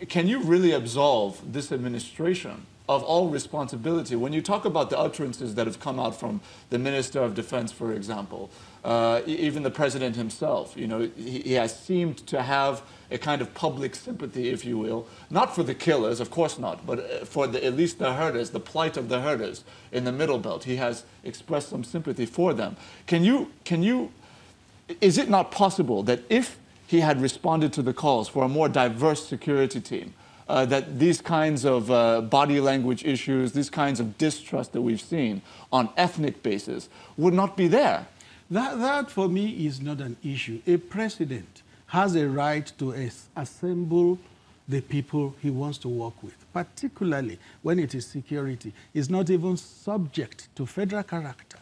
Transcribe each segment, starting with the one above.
can you really absolve this administration of all responsibility? When you talk about the utterances that have come out from the Minister of Defense, for example, even the President himself, you know, he has seemed to have a kind of public sympathy, if you will, not for the killers, of course not, but for at least the herders, the plight of the herders in the Middle Belt. He has expressed some sympathy for them. Is it not possible that if he had responded to the calls for a more diverse security team, that these kinds of body language issues, these kinds of distrust that we've seen on ethnic basis would not be there? That for me is not an issue. A president has a right to assemble the people he wants to work with, particularly when it is security. It's not even subject to federal character.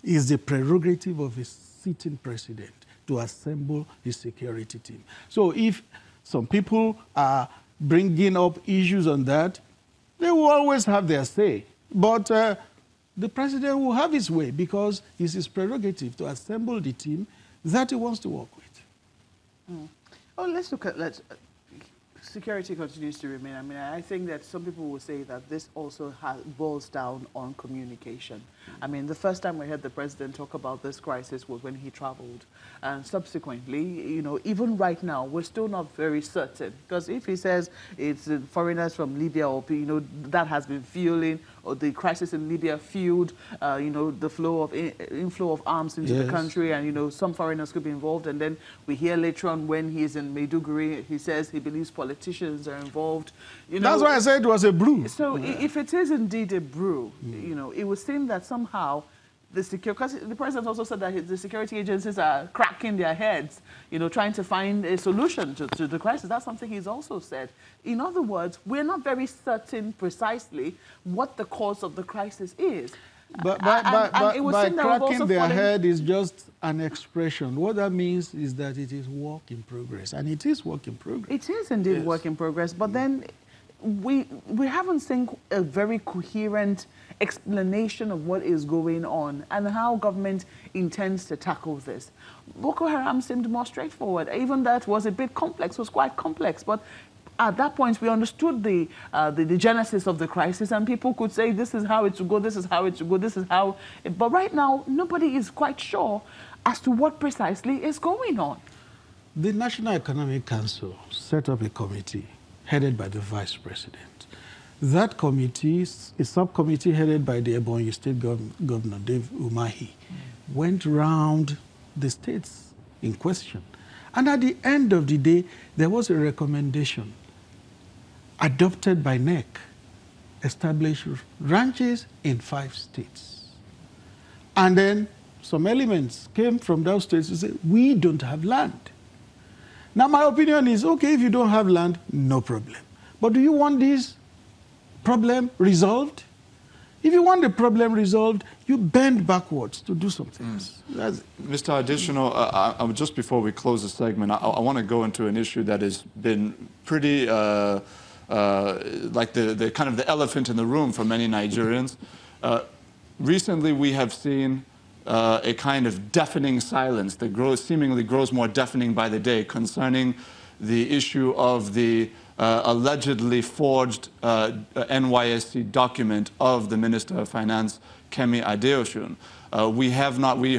It's the prerogative of a sitting president to assemble his security team. So if some people are bringing up issues on that, they will always have their say. But the president will have his way because it's his prerogative to assemble the team that he wants to work with. Mm. Oh, let's look at security continues to remain. I mean, I think that some people will say that this also boils down on communication. I mean, the first time we heard the president talk about this crisis was when he traveled. And subsequently, you know, even right now, we're still not very certain. Because if he says it's foreigners from Libya, or, you know, that has been fueling, or the crisis in Libya fueled, you know, the flow of inflow of arms into the country, and, you know, some foreigners could be involved. And then we hear later on when he's in Maiduguri, he says he believes politicians are involved. You know, that's why I said it was a brew. So if it is indeed a brew, you know, it would seem that somehow because the president also said that the security agencies are cracking their heads, you know, trying to find a solution to the crisis. That's something he's also said. In other words, we're not very certain precisely what the cause of the crisis is. But cracking their head is just an expression. What that means is that it is work in progress, and it is work in progress. It is indeed work in progress, but then we haven't seen a very coherent explanation of what is going on and how government intends to tackle this. Boko Haram seemed more straightforward. Even that was a bit complex, was quite complex, but at that point we understood the genesis of the crisis, and people could say this is how it should go, this is how it should go, this is how... But right now, nobody is quite sure as to what precisely is going on. The National Economic Council set up a committee headed by the Vice President. That committee, a subcommittee headed by the Ebonyi State Governor, Dave Umahi, went round the states in question. And at the end of the day, there was a recommendation adopted by NEC, establish ranches in 5 states. And then some elements came from those states to say, we don't have land. Now, my opinion is, okay, if you don't have land, no problem. But do you want this problem resolved? If you want the problem resolved, you bend backwards to do something. Mr. Adesina, just before we close the segment, I want to go into an issue that has been pretty like the kind of the elephant in the room for many Nigerians. Recently, we have seen a kind of deafening silence that seemingly grows more deafening by the day concerning the issue of the allegedly forged NYSC document of the Minister of Finance, Kemi Adeosun. We have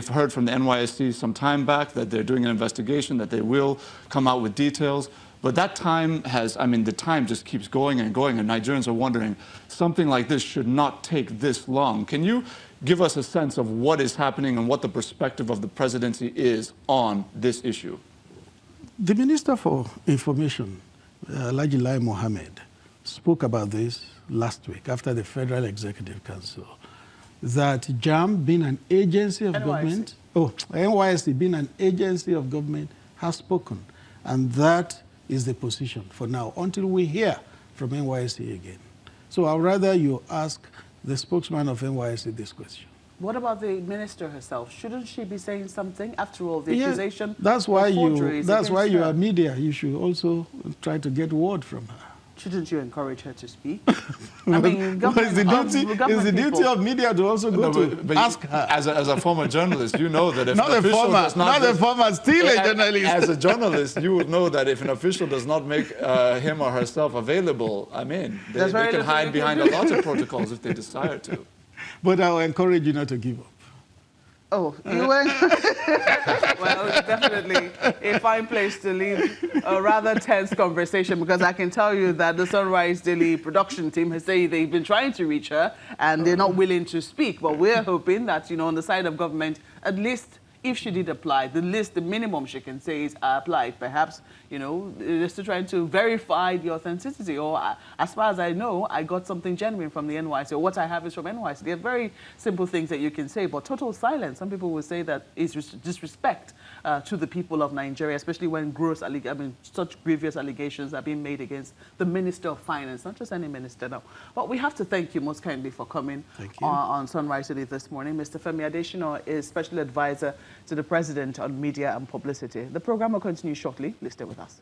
heard from the NYSC some time back that they're doing an investigation, that they will come out with details. But that time the time just keeps going and going, and Nigerians are wondering, something like this should not take this long. Can you give us a sense of what is happening and what the perspective of the presidency is on this issue? The Minister for Information, Alhaji Lai Mohammed, spoke about this last week after the Federal Executive Council, that JAM, being an agency of government, NYSC being an agency of government, has spoken. And that is the position for now, until we hear from NYSC again. So I'd rather you ask the spokesman of NYSC this question. What about the minister herself? Shouldn't she be saying something? After all, the accusation that's why of forgery that's why you her. are media. You should also try to get word from her. Shouldn't you encourage her to speak? I mean, it's the duty of media to also go to ask her. As a former journalist, you know that if Not an a official former, does not... not a former, still a journalist. As a journalist, you would know that if an official does not make him or herself available, I mean, they can hide behind a lot of protocols if they desire to. But I will encourage you not to give up. Oh, you went? Well, it's definitely a fine place to leave a rather tense conversation, because I can tell you that the Sunrise Daily production team has said they've been trying to reach her and they're not willing to speak. But we're hoping that, you know, on the side of government, at least if she did apply, the minimum she can say is I applied. Perhaps, you know, just to try to verify the authenticity. Or as far as I know, I got something genuine from the NYC, or what I have is from NYC. They're very simple things that you can say, but total silence. Some people will say that is disrespect to the people of Nigeria, especially when such grievous allegations are being made against the Minister of Finance, not just any minister now. But we have to thank you most kindly for coming on Sunrise Daily this morning. Mr. Femi Adesina is Special Advisor to the President on Media and Publicity. The program will continue shortly. Please stay with us.